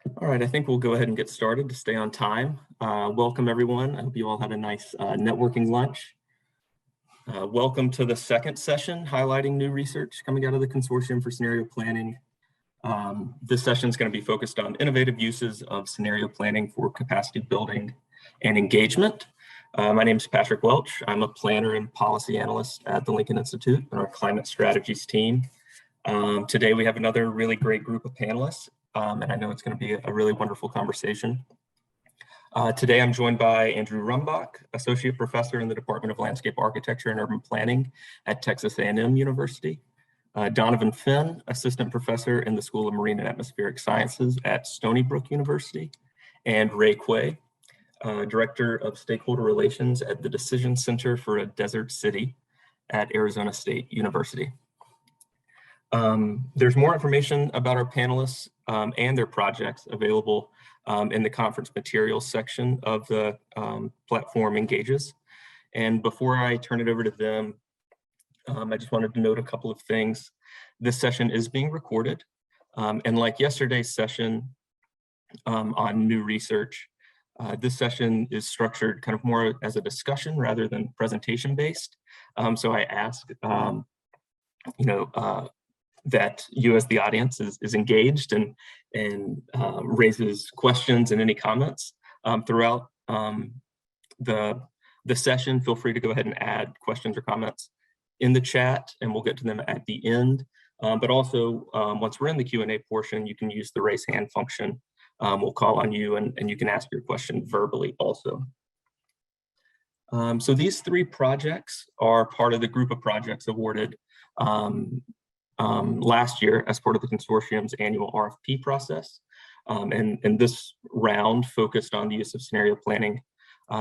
All right, I think we'll go ahead and get started to stay on time. Welcome everyone. I hope you all had a nice networking lunch. Welcome to the second session, highlighting new research coming out of the Consortium for Scenario Planning. This session is going to be focused on innovative uses of scenario planning for capacity building and engagement. My name is Patrick Welch. I'm a planner and policy analyst at the Lincoln Institute and our climate strategies team. Today we have another really great group of panelists, and I know it's going to be a really wonderful conversation. Today I'm joined by Andrew Rumbach, Associate Professor in the Department of Landscape Architecture and Urban Planning at Texas A&M University. Donovan Finn, Assistant Professor in the School of Marine and Atmospheric Sciences at Stony Brook University. And Ray Quay, Director of Stakeholder Relations at the Decision Center for a Desert City at Arizona State University. There's more information about our panelists and their projects available in the conference materials section of the platform Engagez. And before I turn it over to them, I just wanted to note a couple of things. This session is being recorded, and like yesterday's session on new research, this session is structured kind of more as a discussion rather than presentation based. So I ask, that you as the audience is engaged and raises questions and any comments throughout the session. Feel free to go ahead and add questions or comments in the chat, and we'll get to them at the end. But also, once we're in the Q&A portion, you can use the raise hand function. We'll call on you and you can ask your question verbally also. So these three projects are part of the group of projects awarded last year as part of the consortium's annual RFP process. And this round focused on the use of scenario planning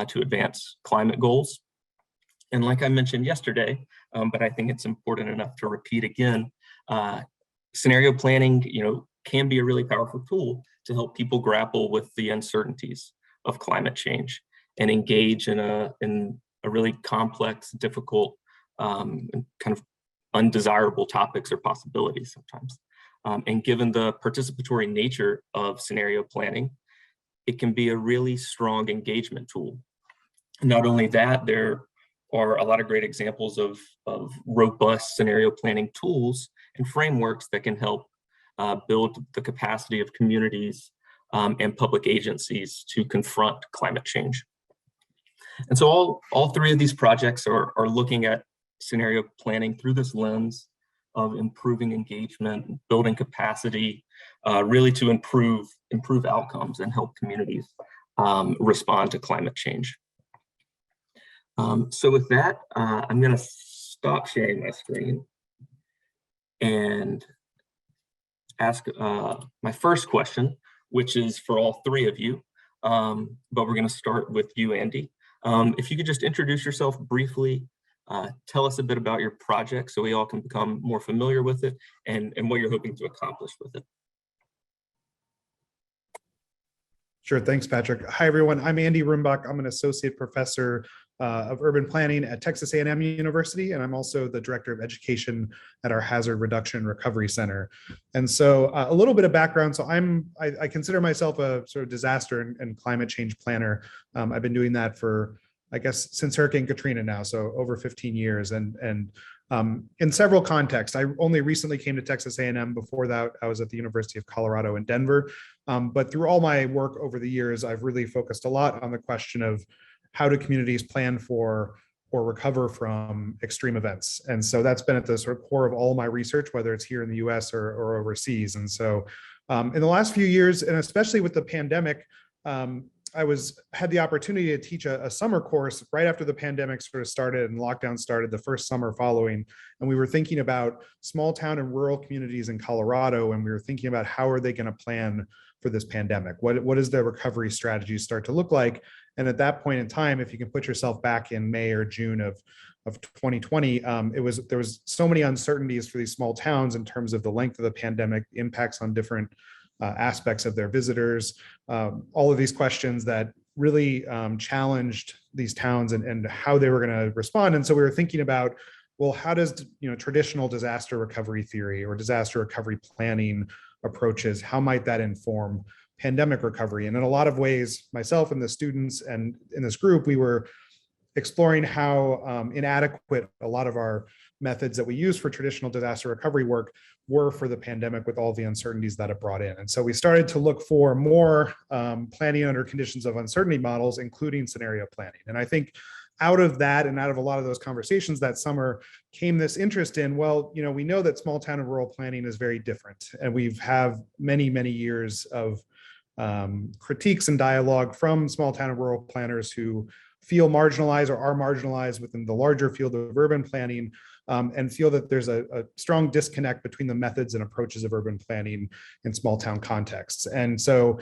to advance climate goals. And like I mentioned yesterday, but I think it's important enough to repeat again, scenario planning, can be a really powerful tool to help people grapple with the uncertainties of climate change and engage in a really complex, difficult, and kind of undesirable topics or possibilities sometimes. And given the participatory nature of scenario planning, it can be a really strong engagement tool. Not only that, there are a lot of great examples of robust scenario planning tools and frameworks that can help build the capacity of communities and public agencies to confront climate change. And so all three of these projects are looking at scenario planning through this lens of improving engagement, building capacity, really to improve outcomes and help communities respond to climate change. So with that, I'm going to stop sharing my screen and ask my first question, which is for all three of you, but we're going to start with you, Andy. If you could just introduce yourself briefly, tell us a bit about your project so we all can become more familiar with it and what you're hoping to accomplish with it. Sure, thanks, Patrick. Hi, everyone. I'm Andy Rumbach. I'm an associate professor of urban planning at Texas A&M University, and I'm also the director of education at our Hazard Reduction and Recovery Center. And so a little bit of background. So I consider myself a sort of disaster and climate change planner. I've been doing that for, I guess, since Hurricane Katrina now, so over 15 years. And in several contexts. I only recently came to Texas A&M. Before that, I was at the University of Colorado in Denver. But through all my work over the years, I've really focused a lot on the question of how do communities plan for or recover from extreme events. And so that's been at the sort of core of all my research, whether it's here in the US or overseas. And so in the last few years, and especially with the pandemic, I had the opportunity to teach a summer course right after the pandemic sort of started and lockdown started, the first summer following. And we were thinking about small town and rural communities in Colorado, and we were thinking about how are they going to plan for this pandemic? What does their recovery strategy start to look like? And at that point in time, if you can put yourself back in May or June of 2020, there was so many uncertainties for these small towns in terms of the length of the pandemic, impacts on different aspects of their visitors, all of these questions that really challenged these towns and how they were going to respond. And so we were thinking about, well, how does traditional disaster recovery theory or disaster recovery planning approaches, how might that inform pandemic recovery. And in a lot of ways, myself and the students and in this group, we were exploring how inadequate a lot of our methods that we use for traditional disaster recovery work were for the pandemic with all the uncertainties that it brought in. And so we started to look for more planning under conditions of uncertainty models, including scenario planning. And I think out of that and out of a lot of those conversations that summer came this interest in, well, we know that small town and rural planning is very different. And we've have many, many years of critiques and dialogue from small town and rural planners who feel marginalized or are marginalized within the larger field of urban planning, and feel that there's a strong disconnect between the methods and approaches of urban planning in small town contexts. And so,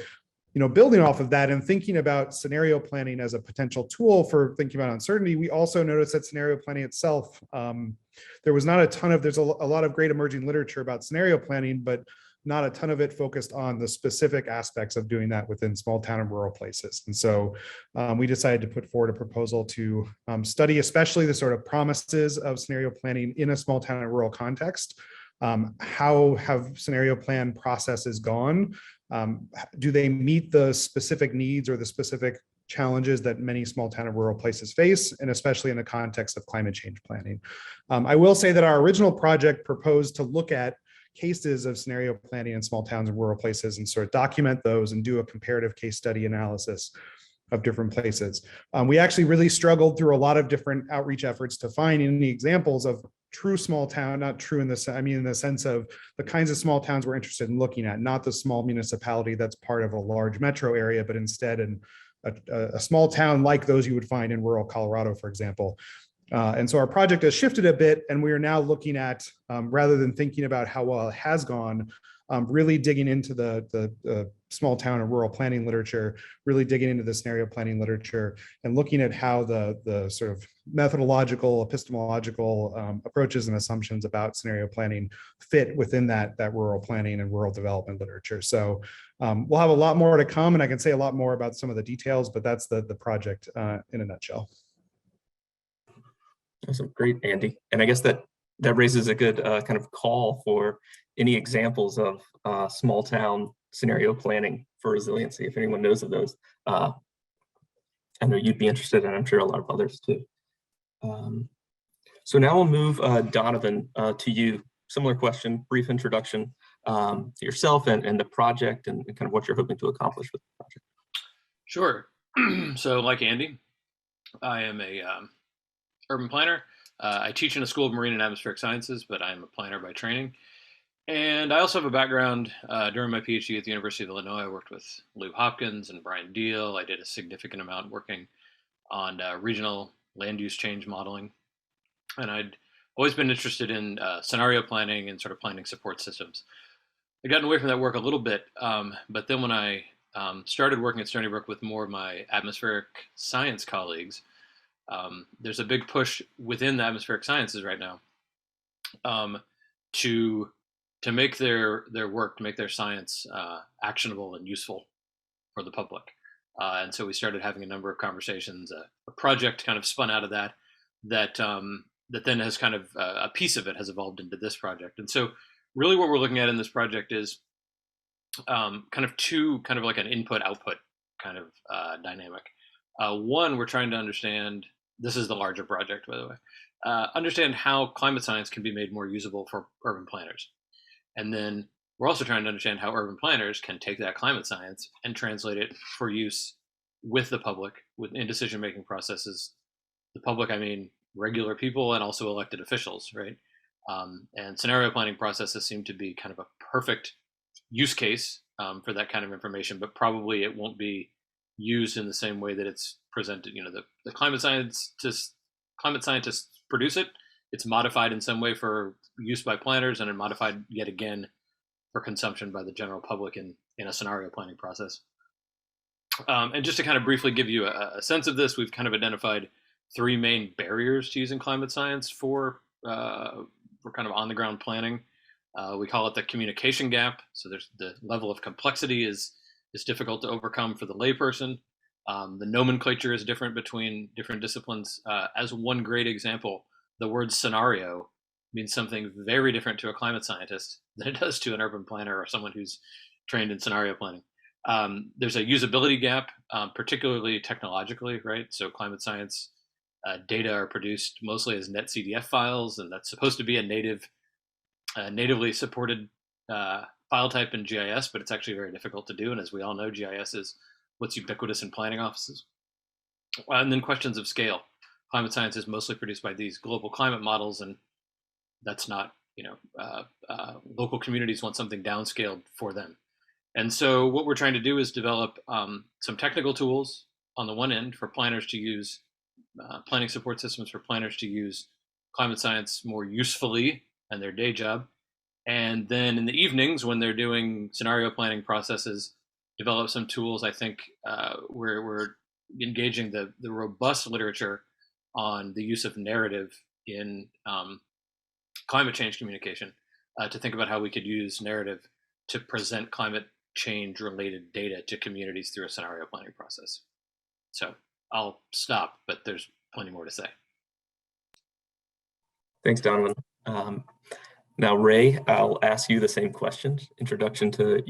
building off of that and thinking about scenario planning as a potential tool for thinking about uncertainty, we also noticed that scenario planning itself, there was not a ton of, there's a lot of great emerging literature about scenario planning, but not a ton of it focused on the specific aspects of doing that within small town and rural places. And so we decided to put forward a proposal to study especially the sort of promises of scenario planning in a small town and rural context. How have scenario plan processes gone? Do they meet the specific needs or the specific challenges that many small town and rural places face, and especially in the context of climate change planning? I will say that our original project proposed to look at cases of scenario planning in small towns and rural places and sort of document those and do a comparative case study analysis of different places. We actually really struggled through a lot of different outreach efforts to find any examples of true small town, not true in the sense of the kinds of small towns we're interested in looking at, not the small municipality that's part of a large metro area, but instead in a small town like those you would find in rural Colorado, for example. And so our project has shifted a bit, and we are now looking at, rather than thinking about how well it has gone, really digging into the small town and rural planning literature, really digging into the scenario planning literature, and looking at how the sort of methodological, epistemological approaches and assumptions about scenario planning fit within that rural planning and rural development literature. So we'll have a lot more to come, and I can say a lot more about some of the details, but that's the project in a nutshell. Awesome, great, Andy. And I guess that raises a good kind of call for any examples of small town scenario planning for resiliency, if anyone knows of those. I know you'd be interested, and I'm sure a lot of others too. So now we'll move Donovan to you. Similar question, brief introduction to yourself and the project and kind of what you're hoping to accomplish with the project. Sure. So like Andy, I am a urban planner. I teach in a school of marine and atmospheric sciences, but I'm a planner by training. And I also have a background during my PhD at the University of Illinois. I worked with Lou Hopkins and Brian Deal. I did a significant amount working on regional land use change modeling. And I'd always been interested in scenario planning and sort of planning support systems. I'd gotten away from that work a little bit, but then when I started working at Stony Brook with more of my atmospheric science colleagues, there's a big push within the atmospheric sciences right now to make their work, to make their science actionable and useful for the public. And so we started having a number of conversations. A project kind of spun out of that then has kind of a piece of it has evolved into this project. And so really what we're looking at in this project is kind of like an input-output kind of dynamic. One, we're trying to understand, this is the larger project, by the way, understand how climate science can be made more usable for urban planners. And then we're also trying to understand how urban planners can take that climate science and translate it for use with the public, in decision-making processes. The public, I mean, regular people and also elected officials, right? And scenario planning processes seem to be kind of a perfect use case for that kind of information, but probably it won't be used in the same way that it's presented. The climate scientists produce it. It's modified in some way for use by planners, and then modified yet again for consumption by the general public in a scenario planning process. And just to kind of briefly give you a sense of this, we've kind of identified three main barriers to using climate science for kind of on the ground planning. We call it the communication gap. So there's the level of complexity is difficult to overcome for the layperson. The nomenclature is different between different disciplines. As one great example, the word scenario means something very different to a climate scientist than it does to an urban planner or someone who's trained in scenario planning. There's a usability gap, particularly technologically, right? So climate science data are produced mostly as net CDF files, and that's supposed to be a natively supported file type in GIS, but it's actually very difficult to do. And as we all know, GIS is what's ubiquitous in planning offices. And then questions of scale. Climate science is mostly produced by these global climate models, and that's not, local communities want something downscaled for them. And so what we're trying to do is develop some technical tools on the one end for planners to use, planning support systems for planners to use climate science more usefully in their day job. And then in the evenings when they're doing scenario planning processes, develop some tools. I think we're engaging the robust literature on the use of narrative in climate change communication to think about how we could use narrative to present climate change related data to communities through a scenario planning process. So I'll stop, but there's plenty more to say. Thanks, Donovan. Now, Ray, I'll ask you the same questions. Introduction to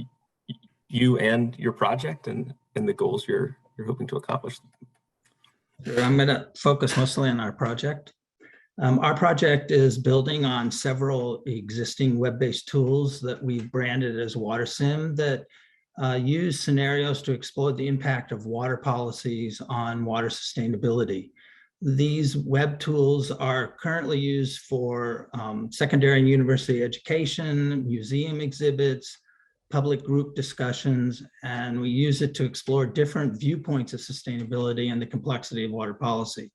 you and your project and the goals you're hoping to accomplish. Sure, I'm going to focus mostly on our project. Our project is building on several existing web-based tools that we've branded as WaterSim that use scenarios to explore the impact of water policies on water sustainability. These web tools are currently used for secondary and university education, museum exhibits, public group discussions, and we use it to explore different viewpoints of sustainability and the complexity of water policy.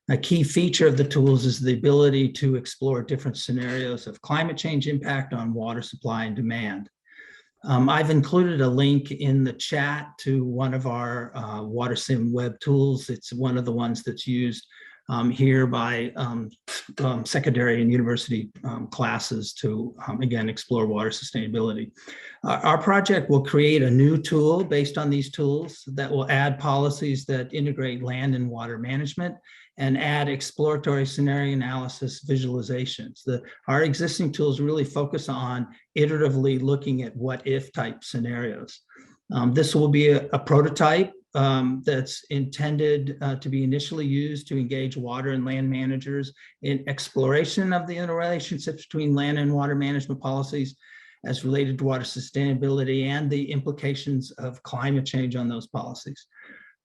A key feature of the tools is the ability to explore different scenarios of climate change impact on water supply and demand. I've included a link in the chat to one of our WaterSim web tools. It's one of the ones that's used here by secondary and university classes to, again, explore water sustainability. Our project will create a new tool based on these tools that will add policies that integrate land and water management and add exploratory scenario analysis visualizations. Our existing tools really focus on iteratively looking at what-if type scenarios. This will be a prototype that's intended to be initially used to engage water and land managers in exploration of the interrelationships between land and water management policies as related to water sustainability and the implications of climate change on those policies.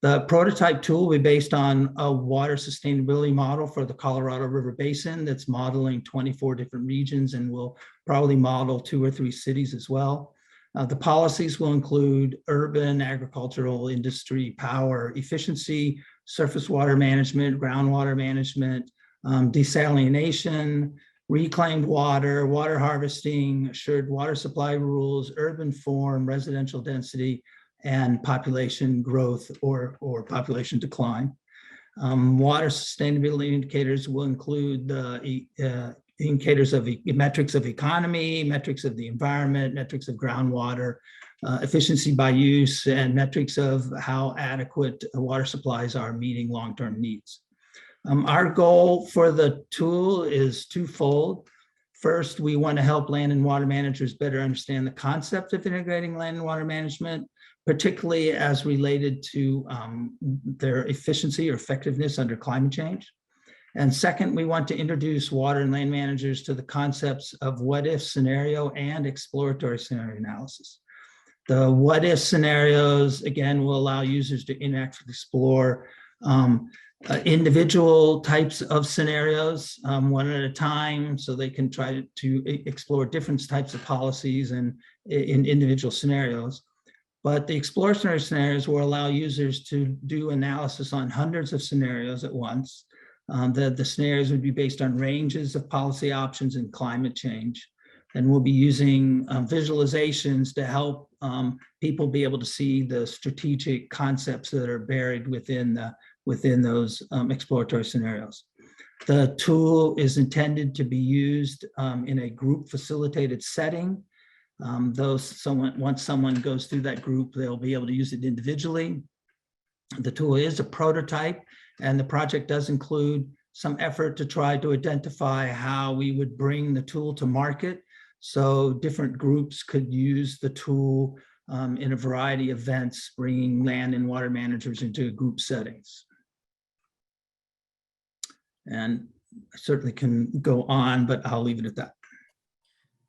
The prototype tool will be based on a water sustainability model for the Colorado River Basin that's modeling 24 different regions and will probably model 2 or 3 cities as well. The policies will include urban, agricultural, industry, power, efficiency, surface water management, groundwater management, desalination, reclaimed water, water harvesting, assured water supply rules, urban form, residential density, and population growth or population decline. Water sustainability indicators will include the indicators of metrics of economy, metrics of the environment, metrics of groundwater, efficiency by use, and metrics of how adequate water supplies are meeting long-term needs. Our goal for the tool is twofold. First, we want to help land and water managers better understand the concept of integrating land and water management, particularly as related to their efficiency or effectiveness under climate change. And second, we want to introduce water and land managers to the concepts of what-if scenario and exploratory scenario analysis. The what-if scenarios, again, will allow users to interactively explore individual types of scenarios one at a time, so they can try to explore different types of policies and in individual scenarios. But the exploratory scenarios will allow users to do analysis on hundreds of scenarios at once. The scenarios would be based on ranges of policy options and climate change. And we'll be using visualizations to help people be able to see the strategic concepts that are buried within those exploratory scenarios. The tool is intended to be used in a group facilitated setting. Once someone goes through that group, they'll be able to use it individually. The tool is a prototype, and the project does include some effort to try to identify how we would bring the tool to market. So different groups could use the tool in a variety of events, bringing land and water managers into group settings. And I certainly can go on, but I'll leave it at that.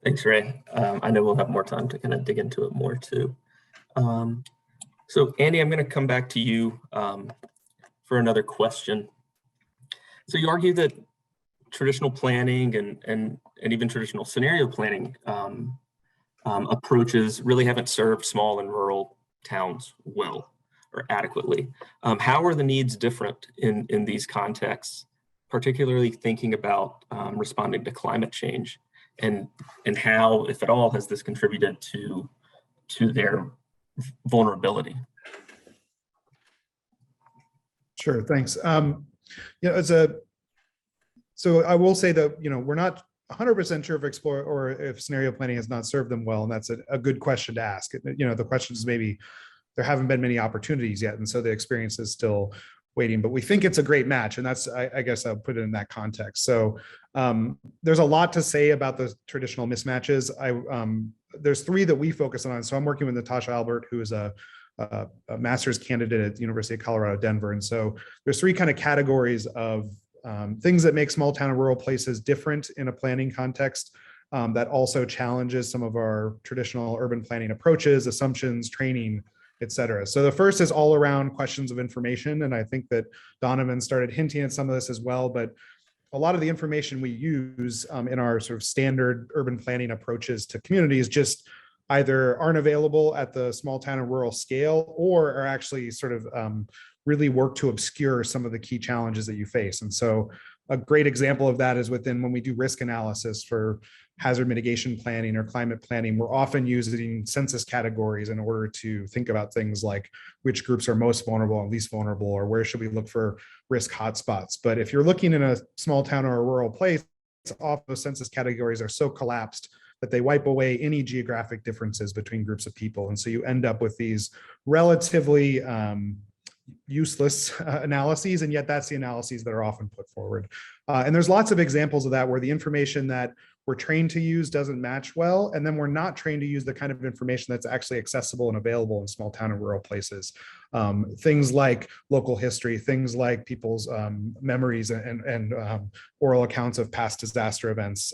Thanks, Ray. I know we'll have more time to kind of dig into it more too. So Andy, I'm going to come back to you for another question. So you argue that traditional planning and even traditional scenario planning approaches really haven't served small and rural towns well or adequately. How are the needs different in these contexts, particularly thinking about responding to climate change, and how, if at all, has this contributed to their vulnerability? Sure, thanks. So I will say that, we're not 100% sure if Explore or if scenario planning has not served them well, and that's a good question to ask. The question is maybe there haven't been many opportunities yet, and so the experience is still waiting, but we think it's a great match, and that's, I guess I'll put it in that context. So there's a lot to say about the traditional mismatches. There's three that we focus on. So I'm working with Natasha Albert, who is a master's candidate at the University of Colorado, Denver. And so there's three kind of categories of things that make small town and rural places different in a planning context, that also challenges some of our traditional urban planning approaches, assumptions, training, et cetera. So the first is all around questions of information. And I think that Donovan started hinting at some of this as well, but a lot of the information we use in our sort of standard urban planning approaches to communities just either aren't available at the small town and rural scale, or are actually sort of really work to obscure some of the key challenges that you face. And so a great example of that is when we do risk analysis for hazard mitigation planning or climate planning, we're often using census categories in order to think about things like which groups are most vulnerable and least vulnerable, or where should we look for risk hotspots. But if you're looking in a small town or a rural place, often those census categories are so collapsed that they wipe away any geographic differences between groups of people. And so you end up with these relatively useless analyses, and yet that's the analyses that are often put forward. And there's lots of examples of that where the information that we're trained to use doesn't match well, and then we're not trained to use the kind of information that's actually accessible and available in small town and rural places. Things like local history, things like people's memories and oral accounts of past disaster events,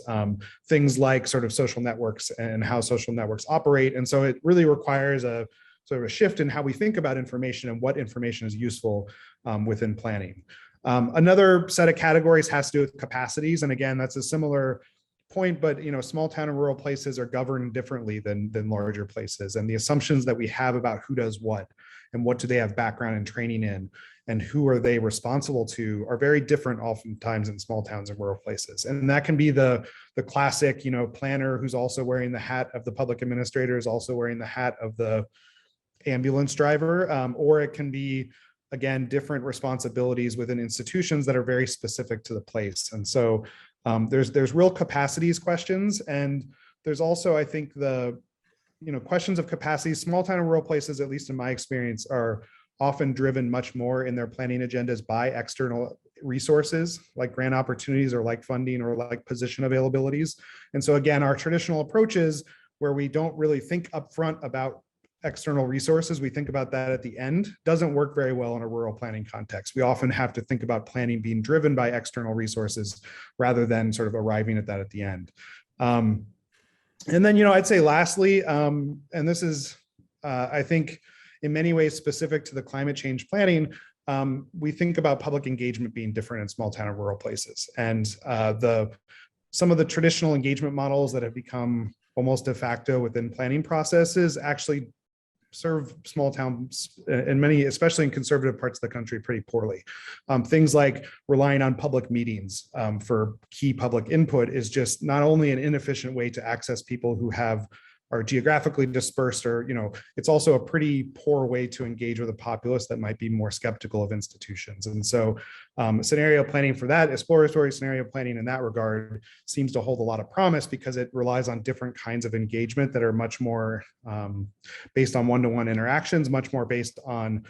things like sort of social networks and how social networks operate. And so it really requires a sort of a shift in how we think about information and what information is useful within planning. Another set of categories has to do with capacities. And again, that's a similar point, but small town and rural places are governed differently than larger places. And the assumptions that we have about who does what and what do they have background and training in and who are they responsible to are very different oftentimes in small towns and rural places. And that can be the classic, planner who's also wearing the hat of the public administrator, is also wearing the hat of the ambulance driver, or it can be, again, different responsibilities within institutions that are very specific to the place. And so there's real capacities questions, and there's also, I think, the questions of capacity. Small town and rural places, at least in my experience, are often driven much more in their planning agendas by external resources like grant opportunities or like funding or like position availabilities. And so again, our traditional approaches where we don't really think upfront about external resources, we think about that at the end, doesn't work very well in a rural planning context. We often have to think about planning being driven by external resources rather than sort of arriving at that at the end. And then, I'd say lastly, and this is, I think, in many ways specific to the climate change planning, we think about public engagement being different in small town and rural places. And some of the traditional engagement models that have become almost de facto within planning processes actually serve small towns and many, especially in conservative parts of the country, pretty poorly. Things like relying on public meetings for key public input is just not only an inefficient way to access people who are geographically dispersed, or it's also a pretty poor way to engage with a populace that might be more skeptical of institutions. And so scenario planning for that, exploratory scenario planning in that regard, seems to hold a lot of promise because it relies on different kinds of engagement that are much more based on one-to-one interactions, much more based on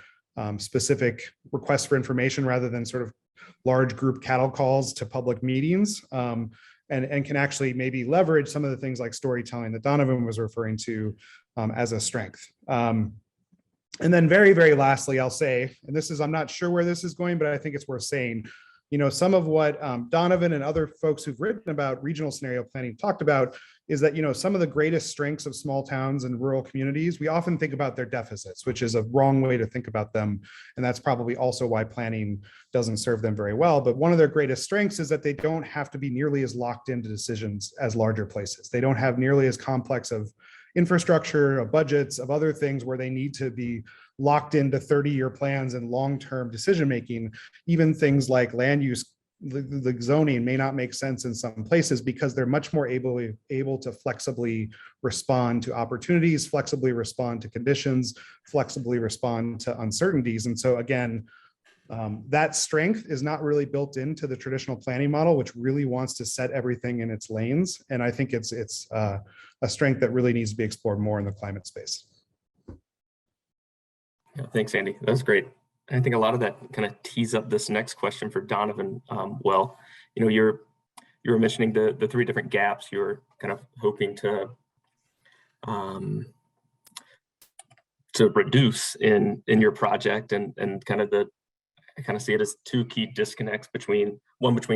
specific requests for information rather than sort of large group cattle calls to public meetings. and can actually maybe leverage some of the things like storytelling that Donovan was referring to as a strength. And then very, very lastly, I'll say, and this is, I'm not sure where this is going, but I think it's worth saying, some of what Donovan and other folks who've written about regional scenario planning talked about is that, some of the greatest strengths of small towns and rural communities, we often think about their deficits, which is a wrong way to think about them. And that's probably also why planning doesn't serve them very well. But one of their greatest strengths is that they don't have to be nearly as locked into decisions as larger places. They don't have nearly as complex of infrastructure, of budgets, of other things where they need to be locked into 30-year plans and long-term decision-making. Even things like land use, the zoning may not make sense in some places because they're much more able to flexibly respond to opportunities, flexibly respond to conditions, flexibly respond to uncertainties. And so again, that strength is not really built into the traditional planning model, which really wants to set everything in its lanes. And I think it's a strength that really needs to be explored more in the climate space. Yeah, thanks, Andy. That was great. I think a lot of that kind of tees up this next question for Donovan. Well, you were mentioning the three different gaps you were kind of hoping to reduce in your project, and kind of I kind of see it as two key disconnects between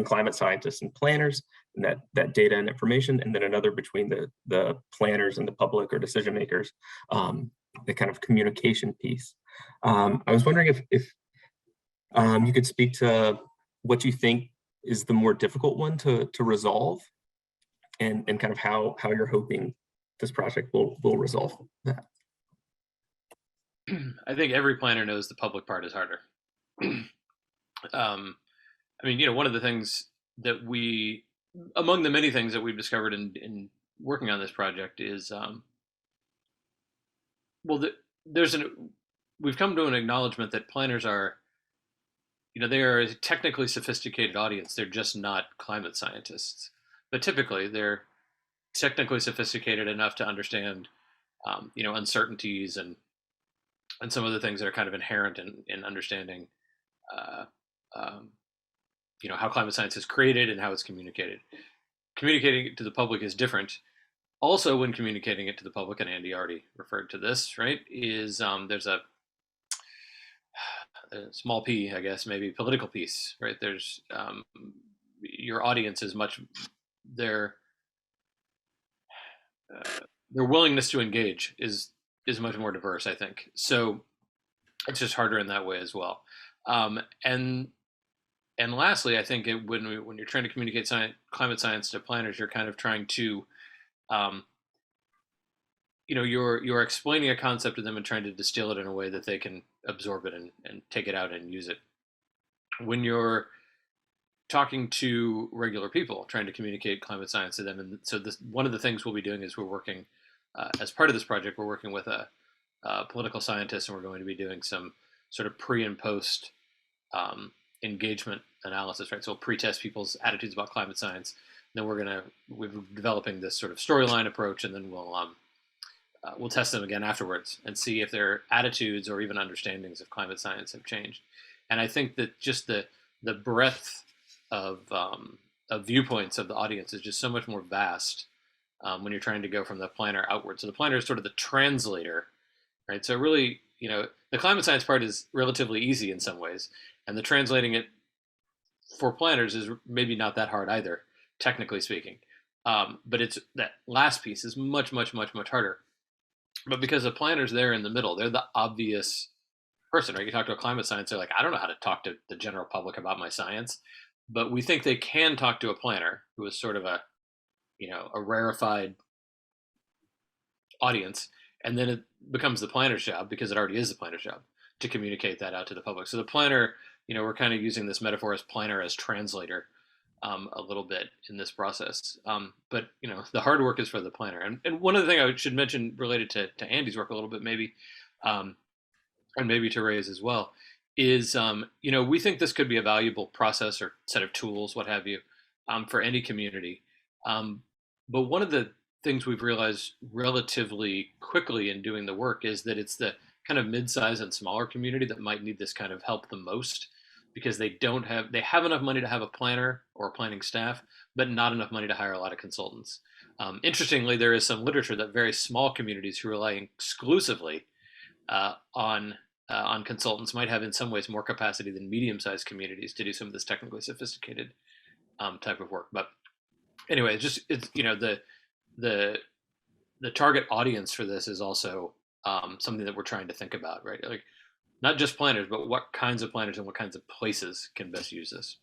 climate scientists and planners, and that data and information, and then another between the planners and the public or decision makers, the kind of communication piece. I was wondering if you could speak to what you think is the more difficult one to resolve, and kind of how you're hoping this project will resolve that. I think every planner knows the public part is harder. I mean, one of the things that among the many things that we've discovered in working on this project is, we've come to an acknowledgement that planners are, they are a technically sophisticated audience. They're just not climate scientists, but typically they're technically sophisticated enough to understand, uncertainties and some of the things that are kind of inherent in understanding, how climate science is created and how it's communicated. Communicating it to the public is different. Also, when communicating it to the public, and Andy already referred to this, right, is there's a small p, I guess, maybe political piece, right? There's your audience is their willingness to engage is much more diverse, I think. So it's just harder in that way as well. And lastly, I think when you're trying to communicate climate science to planners, you're kind of trying to, you're explaining a concept to them and trying to distill it in a way that they can absorb it and take it out and use it. When you're talking to regular people, trying to communicate climate science to them, and so one of the things we'll be doing is we're working, as part of this project, we're working with a political scientist, and we're going to be doing some sort of pre and post engagement analysis, right? So we'll pre-test people's attitudes about climate science. Then we're developing this sort of storyline approach, and then we'll test them again afterwards and see if their attitudes or even understandings of climate science have changed. And I think that just the breadth of viewpoints of the audience is just so much more vast when you're trying to go from the planner outward. So the planner is sort of the translator, right? So really, the climate science part is relatively easy in some ways, and the translating it for planners is maybe not that hard either, technically speaking. But it's that last piece is much, much, much, much harder. But because the planner's there in the middle, they're the obvious person, right? You talk to a climate science, they're like, I don't know how to talk to the general public about my science, but we think they can talk to a planner who is sort of a rarefied audience, and then it becomes the planner's job, because it already is the planner's job, to communicate that out to the public. So the planner, we're kind of using this metaphor as planner as translator a little bit in this process. But the hard work is for the planner. And one of the things I should mention related to Andy's work a little bit, maybe, and maybe to Ray's as well, is we think this could be a valuable process or set of tools, what have you, for any community. But one of the things we've realized relatively quickly in doing the work is that it's the kind of mid-size and smaller community that might need this kind of help the most. because they have enough money to have a planner or a planning staff, but not enough money to hire a lot of consultants. Interestingly, there is some literature that very small communities who rely exclusively on consultants might have in some ways more capacity than medium-sized communities to do some of this technically sophisticated type of work. But anyway, it's the target audience for this is also something that we're trying to think about, right? Like not just planners, but what kinds of planners and what kinds of places can best use this.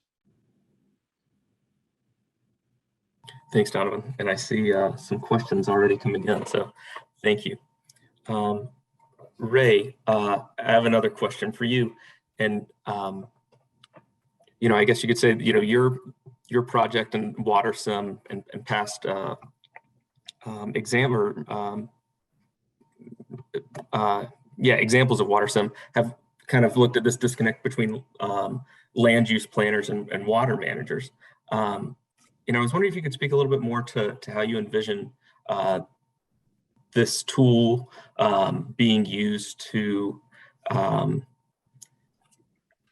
Thanks, Donovan. And I see some questions already coming in, so thank you. Ray, I have another question for you. And, I guess you could say, your project and WaterSim and past examples of WaterSim have kind of looked at this disconnect between land use planners and water managers. I was wondering if you could speak a little bit more to how you envision this tool being used to kind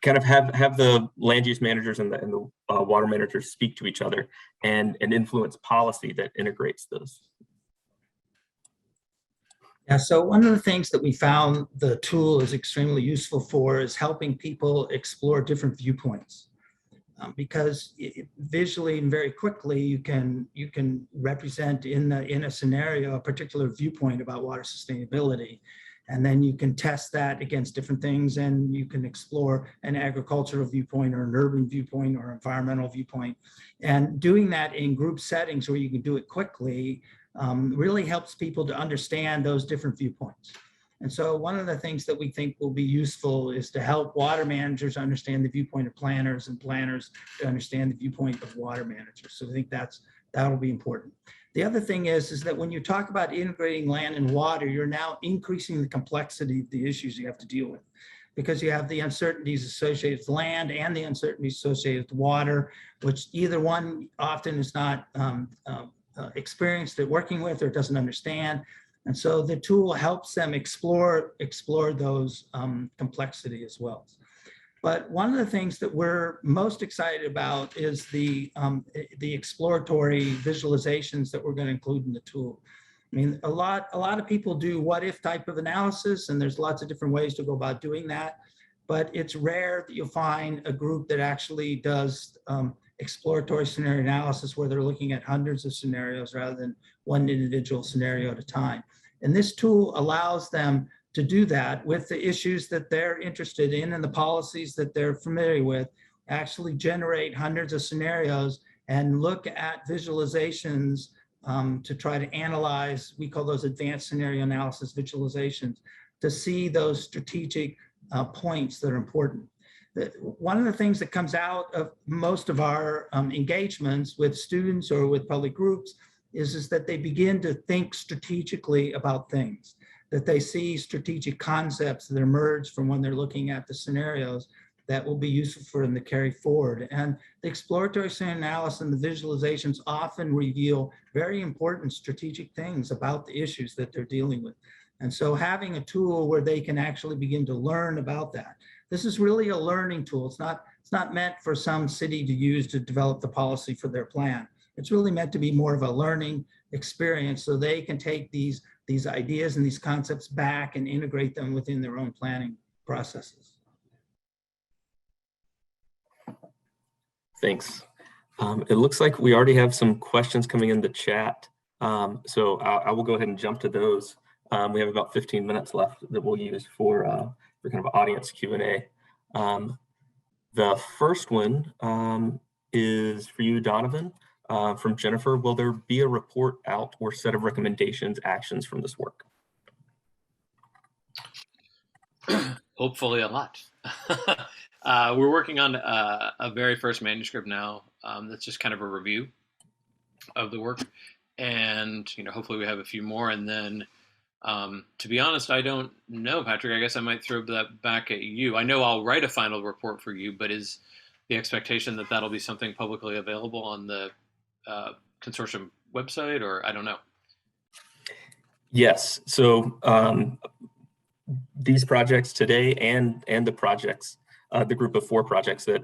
of have the land use managers and the water managers speak to each other and influence policy that integrates those. Yeah, so one of the things that we found the tool is extremely useful for is helping people explore different viewpoints. Because visually and very quickly you can represent in a scenario a particular viewpoint about water sustainability, and then you can test that against different things, and you can explore an agricultural viewpoint or an urban viewpoint or environmental viewpoint. And doing that in group settings where you can do it quickly really helps people to understand those different viewpoints. And so one of the things that we think will be useful is to help water managers understand the viewpoint of planners and planners to understand the viewpoint of water managers. So I think that'll be important. The other thing is that when you talk about integrating land and water, you're now increasing the complexity of the issues you have to deal with, because you have the uncertainties associated with land and the uncertainties associated with water, which either one often is not experienced at working with or doesn't understand. And so the tool helps them explore those complexity as well. But one of the things that we're most excited about is the exploratory visualizations that we're going to include in the tool. I mean, a lot of people do what if type of analysis, and there's lots of different ways to go about doing that. But it's rare that you'll find a group that actually does exploratory scenario analysis where they're looking at hundreds of scenarios rather than one individual scenario at a time. And this tool allows them to do that with the issues that they're interested in and the policies that they're familiar with, actually generate hundreds of scenarios and look at visualizations to try to analyze, we call those advanced scenario analysis visualizations, to see those strategic points that are important. One of the things that comes out of most of our engagements with students or with public groups is that they begin to think strategically about things, that they see strategic concepts that emerge from when they're looking at the scenarios that will be useful for them to carry forward. And the exploratory scenario analysis and the visualizations often reveal very important strategic things about the issues that they're dealing with. And so having a tool where they can actually begin to learn about that. This is really a learning tool. It's not meant for some city to use to develop the policy for their plan. It's really meant to be more of a learning experience so they can take these ideas and these concepts back and integrate them within their own planning processes. Thanks. It looks like we already have some questions coming in the chat. So I will go ahead and jump to those. We have about 15 minutes left that we'll use for kind of audience Q&A. The first one is for you, Donovan, from Jennifer. Will there be a report out or set of recommendations, actions from this work? Hopefully a lot. We're working on a very first manuscript now that's just kind of a review of the work. And, hopefully we have a few more. And then, to be honest, I don't know, Patrick. I guess I might throw that back at you. I know I'll write a final report for you, but is the expectation that that'll be something publicly available on the consortium website, or I don't know? Yes. So these projects today and the projects the group of 4 projects that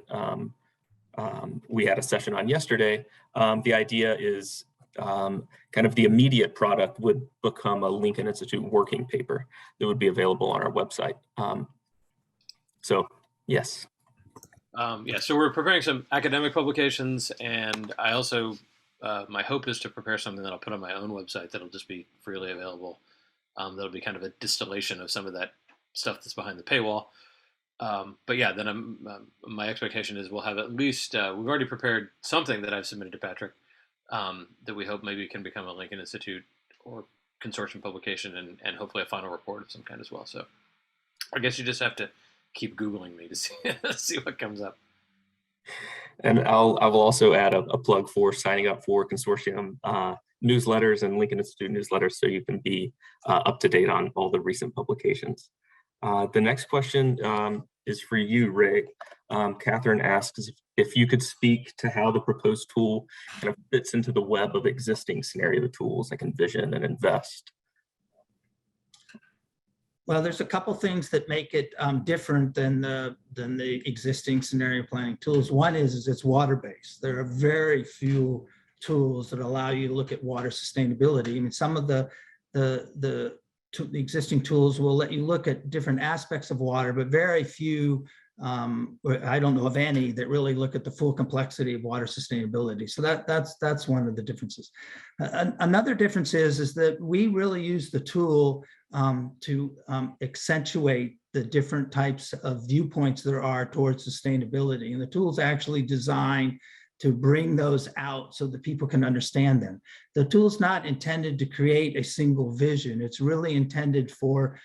we had a session on yesterday, the idea is kind of the immediate product would become a Lincoln Institute working paper that would be available on our website. So yes. Yeah, so we're preparing some academic publications, and I also, my hope is to prepare something that I'll put on my own website that'll just be freely available. That'll be kind of a distillation of some of that stuff that's behind the paywall. But yeah, then my expectation is we'll have at least, we've already prepared something that I've submitted to Patrick that we hope maybe can become a Lincoln Institute or consortium publication, and hopefully a final report of some kind as well. So I guess you just have to keep Googling me to see what comes up. And I will also add a plug for signing up for consortium newsletters and Lincoln Institute newsletters, so you can be up to date on all the recent publications. The next question is for you, Ray. Catherine asks if you could speak to how the proposed tool kind of fits into the web of existing scenario tools like Envision and Invest. Well, there's a couple things that make it different than the existing scenario planning tools. One is it's water-based. There are very few tools that allow you to look at water sustainability. I mean, some of the existing tools will let you look at different aspects of water, but very few, I don't know of any, that really look at the full complexity of water sustainability. So that's one of the differences. Another difference is that we really use the tool to accentuate the different types of viewpoints there are towards sustainability. And the tool's actually designed to bring those out so that people can understand them. The tool's not intended to create a single vision. It's really intended for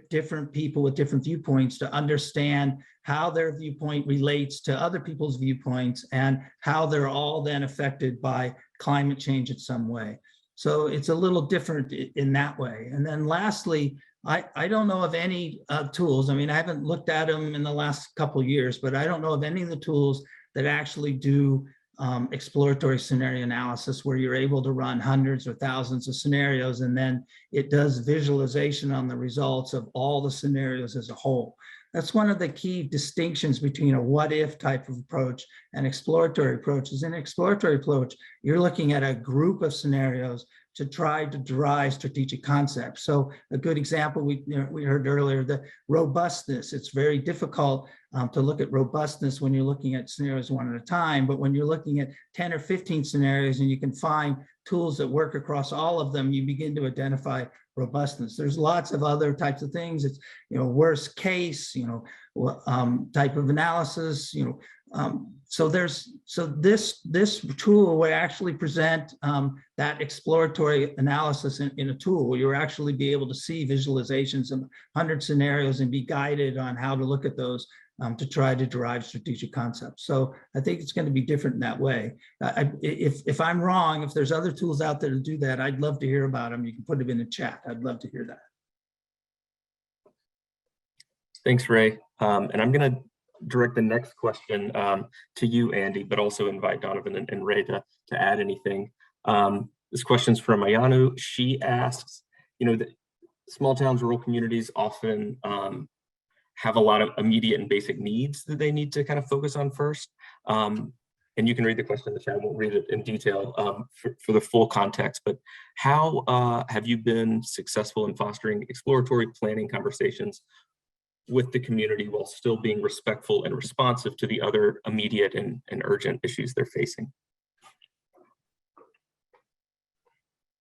different people with different viewpoints to understand how their viewpoint relates to other people's viewpoints and how they're all then affected by climate change in some way. So it's a little different in that way. And then lastly, I don't know of any tools. I mean, I haven't looked at them in the last couple of years, but I don't know of any of the tools that actually do exploratory scenario analysis where you're able to run hundreds or thousands of scenarios, and then it does visualization on the results of all the scenarios as a whole. That's one of the key distinctions between a what-if type of approach and exploratory approaches. In an exploratory approach, you're looking at a group of scenarios to try to derive strategic concepts. So a good example we heard earlier, the robustness. It's very difficult to look at robustness when you're looking at scenarios one at a time, but when you're looking at 10 or 15 scenarios and you can find tools that work across all of them, you begin to identify robustness. There's lots of other types of things. It's, worst case, type of analysis, so this tool will actually present that exploratory analysis in a tool where you'll actually be able to see visualizations of 100 scenarios and be guided on how to look at those to try to derive strategic concepts. So I think it's going to be different in that way. If I'm wrong, if there's other tools out there to do that, I'd love to hear about them. You can put them in the chat. I'd love to hear that. Thanks, Ray. And I'm going to direct the next question to you, Andy, but also invite Donovan and Ray to add anything. This question's from Ayanu. She asks, that small towns, rural communities often have a lot of immediate and basic needs that they need to kind of focus on first. And you can read the question in the chat. I won't read it in detail for the full context, but how have you been successful in fostering exploratory planning conversations with the community while still being respectful and responsive to the other immediate and urgent issues they're facing?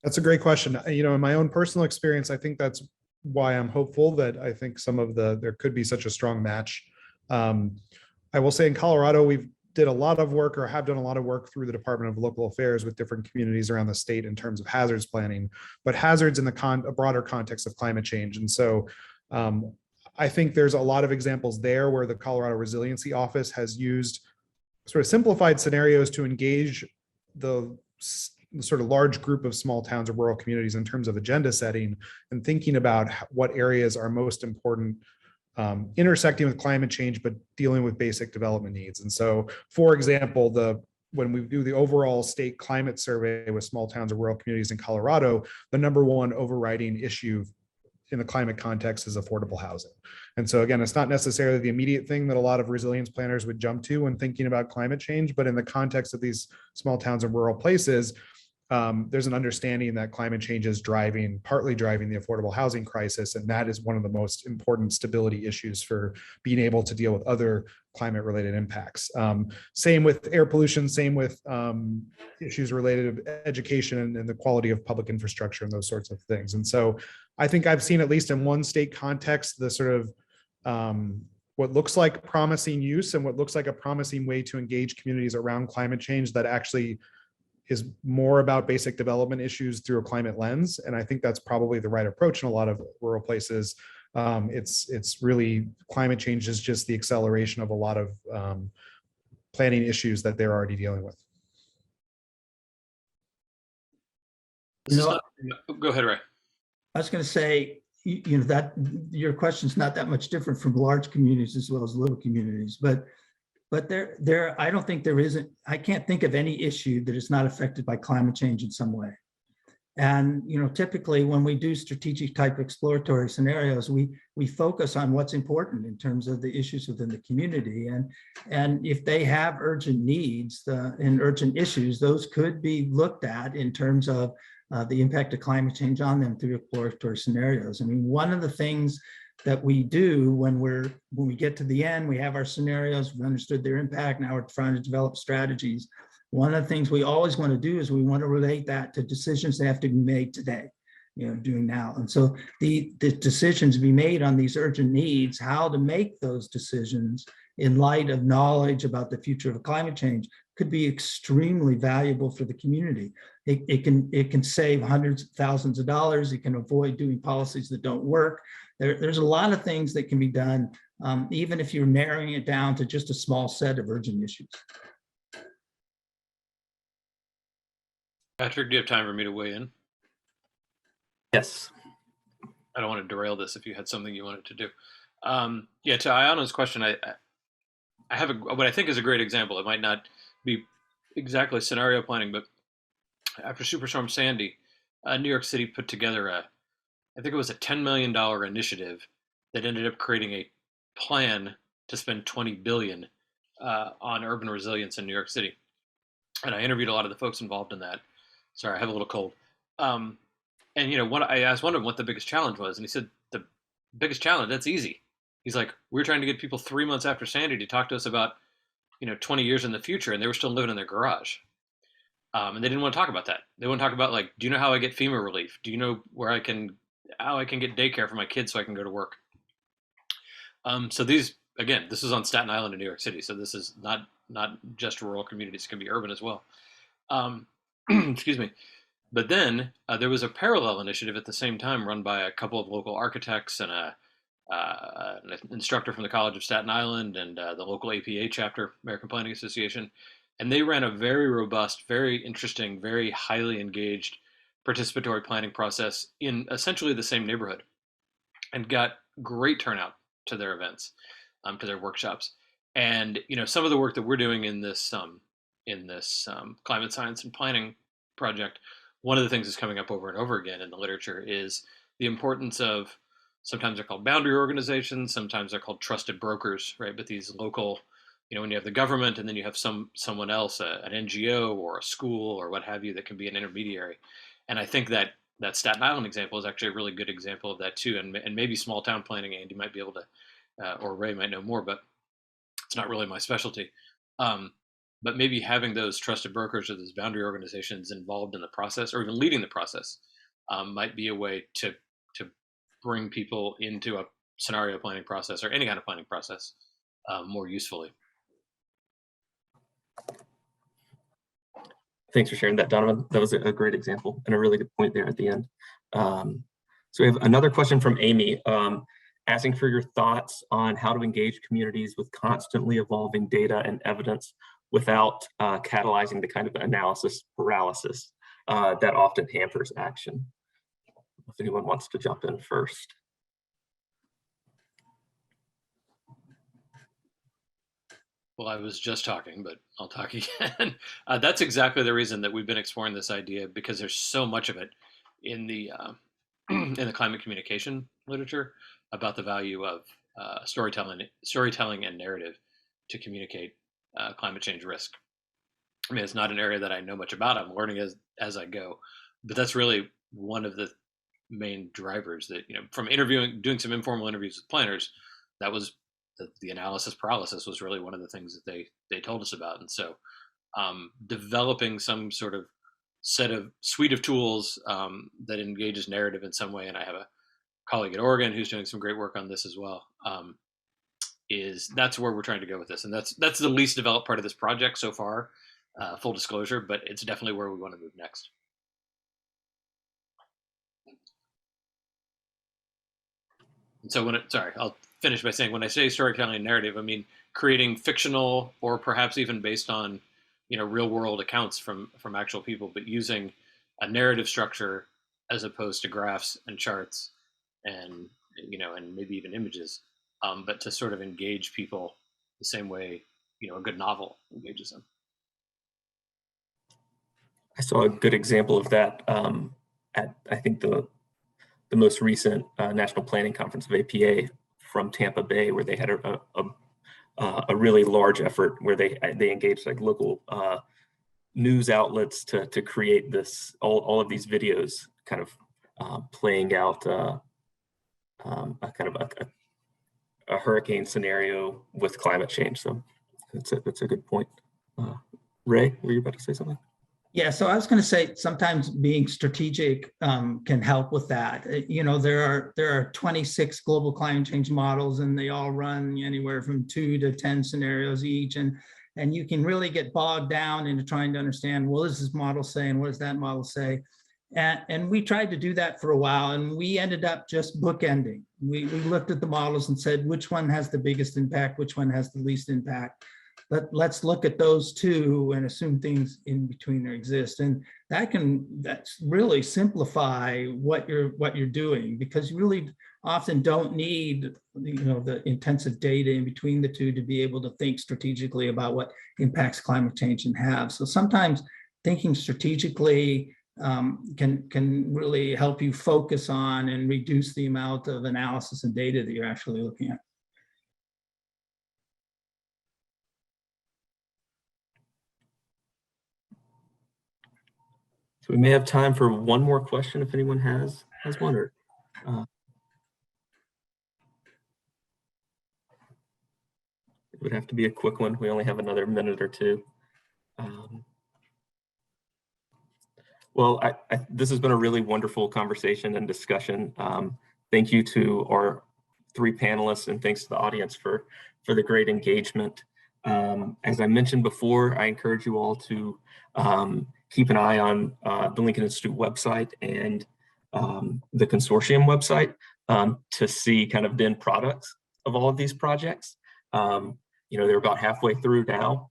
That's a great question. In my own personal experience, I think that's why I'm hopeful that I think there could be such a strong match. I will say in Colorado, we've did a lot of work or have done a lot of work through the Department of Local Affairs with different communities around the state in terms of hazards planning, but hazards in a broader context of climate change. And so I think there's a lot of examples there where the Colorado Resiliency Office has used sort of simplified scenarios to engage the sort of large group of small towns or rural communities in terms of agenda setting and thinking about what areas are most important, intersecting with climate change, but dealing with basic development needs. And so, for example, when we do the overall state climate survey with small towns or rural communities in Colorado, the #1 overriding issue in the climate context is affordable housing. And so again, it's not necessarily the immediate thing that a lot of resilience planners would jump to when thinking about climate change, but in the context of these small towns and rural places, there's an understanding that climate change is partly driving the affordable housing crisis. And that is one of the most important stability issues for being able to deal with other climate related impacts. Same with air pollution, same with issues related to education and the quality of public infrastructure and those sorts of things. And so I think I've seen, at least in one state context, the sort of what looks like promising use and what looks like a promising way to engage communities around climate change that actually is more about basic development issues through a climate lens. And I think that's probably the right approach in a lot of rural places. It's really, climate change is just the acceleration of a lot of planning issues that they're already dealing with. Go ahead, Ray. I was going to say, that your question's not that much different from large communities as well as little communities, but I don't think I can't think of any issue that is not affected by climate change in some way. And, typically when we do strategic type exploratory scenarios, we focus on what's important in terms of the issues within the community. And if they have urgent needs and urgent issues, those could be looked at in terms of the impact of climate change on them through exploratory scenarios. I mean, one of the things that we do when we get to the end, we have our scenarios, we've understood their impact, now we're trying to develop strategies. One of the things we always want to do is we want to relate that to decisions that have to be made today, doing now. And so the decisions to be made on these urgent needs, how to make those decisions in light of knowledge about the future of climate change could be extremely valuable for the community. It can save hundreds of thousands of dollars. It can avoid doing policies that don't work. There's a lot of things that can be done, even if you're narrowing it down to just a small set of urgent issues. Patrick, do you have time for me to weigh in? Yes. I don't want to derail this if you had something you wanted to do. Yeah, to Ayana's question, I have what I think is a great example. It might not be exactly scenario planning, but after Superstorm Sandy, New York City put together I think it was a $10 million initiative that ended up creating a plan to spend $20 billion on urban resilience in New York City. And I interviewed a lot of the folks involved in that. Sorry, I have a little cold. And I asked one of them what the biggest challenge was, and he said the biggest challenge, that's easy. He's like, we're trying to get people 3 months after Sandy to talk to us about 20 years in the future, and they were still living in their garage. And they didn't want to talk about that. They want to talk about, like, do you know how I get FEMA relief? Do you know how I can get daycare for my kids so I can go to work? So these, again, this is on Staten Island in New York City. So this is not just rural communities, it can be urban as well. Excuse me. But then there was a parallel initiative at the same time run by a couple of local architects and an instructor from the College of Staten Island and the local APA chapter, American Planning Association. And they ran a very robust, very interesting, very highly engaged participatory planning process in essentially the same neighborhood, and got great turnout to their events, to their workshops. And some of the work that we're doing in this climate science and planning project, one of the things that's coming up over and over again in the literature is the importance of, sometimes they're called boundary organizations, sometimes they're called trusted brokers, right? But these local, when you have the government and then you have someone else, an NGO or a school or what have you, that can be an intermediary. And I think that Staten Island example is actually a really good example of that too. And maybe small town planning, Andy might be able to, or Ray might know more, but it's not really my specialty. But maybe having those trusted brokers or those boundary organizations involved in the process, or even leading the process, might be a way to bring people into a scenario planning process or any kind of planning process more usefully. Thanks for sharing that, Donovan. That was a great example and a really good point there at the end. So we have another question from Amy, asking for your thoughts on how to engage communities with constantly evolving data and evidence without catalyzing the kind of analysis paralysis that often hampers action. If anyone wants to jump in first. Well, I was just talking, but I'll talk again. That's exactly the reason that we've been exploring this idea, because there's so much of it in the in the climate communication literature about the value of storytelling and narrative to communicate climate change risk. I mean, it's not an area that I know much about. I'm learning as I go, but that's really one of the main drivers that, from doing some informal interviews with planners, that was the analysis paralysis was really one of the things that they told us about. And so developing some sort of suite of tools that engages narrative in some way, and I have a colleague at Oregon who's doing some great work on this as well, that's where we're trying to go with this. And that's the least developed part of this project so far, full disclosure, but it's definitely where we want to move next. And so I'll finish by saying, when I say storytelling and narrative, I mean creating fictional or perhaps even based on, real world accounts from actual people, but using a narrative structure as opposed to graphs and charts and, and maybe even images, but to sort of engage people the same way, a good novel engages them. I saw a good example of that at, I think, the most recent National Planning Conference of APA from Tampa Bay, where they had a really large effort where they engaged like local news outlets to create all of these videos kind of playing out a kind of a hurricane scenario with climate change. So that's a good point. Ray, were you about to say something? Yeah, so I was going to say sometimes being strategic can help with that. There are 26 global climate change models, and they all run anywhere from 2 to 10 scenarios each, and you can really get bogged down into trying to understand, what does this model say and what does that model say? And we tried to do that for a while, and we ended up just bookending. We looked at the models and said, which one has the biggest impact, which one has the least impact? But let's look at those two and assume things in between there exist. And that's really simplify what you're doing, because you really often don't need the intensive data in between the two to be able to think strategically about what impacts climate change and have. So sometimes thinking strategically can really help you focus on and reduce the amount of analysis and data that you're actually looking at. So we may have time for one more question if anyone has one. Or it would have to be a quick one. We only have another minute or two. Well, this has been a really wonderful conversation and discussion. Thank you to our 3 panelists, and thanks to the audience for the great engagement. As I mentioned before, I encourage you all to keep an eye on the Lincoln Institute website and the Consortium website to see kind of the end products of all of these projects. They're about halfway through now.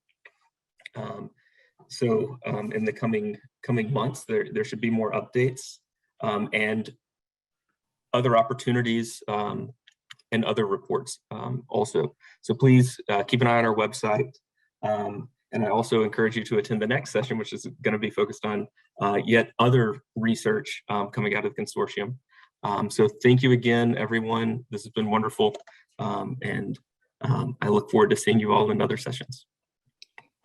So in the coming months, there should be more updates and other opportunities and other reports also. So please keep an eye on our website. And I also encourage you to attend the next session, which is going to be focused on yet other research coming out of the consortium. So thank you again, everyone. This has been wonderful. And I look forward to seeing you all in other sessions.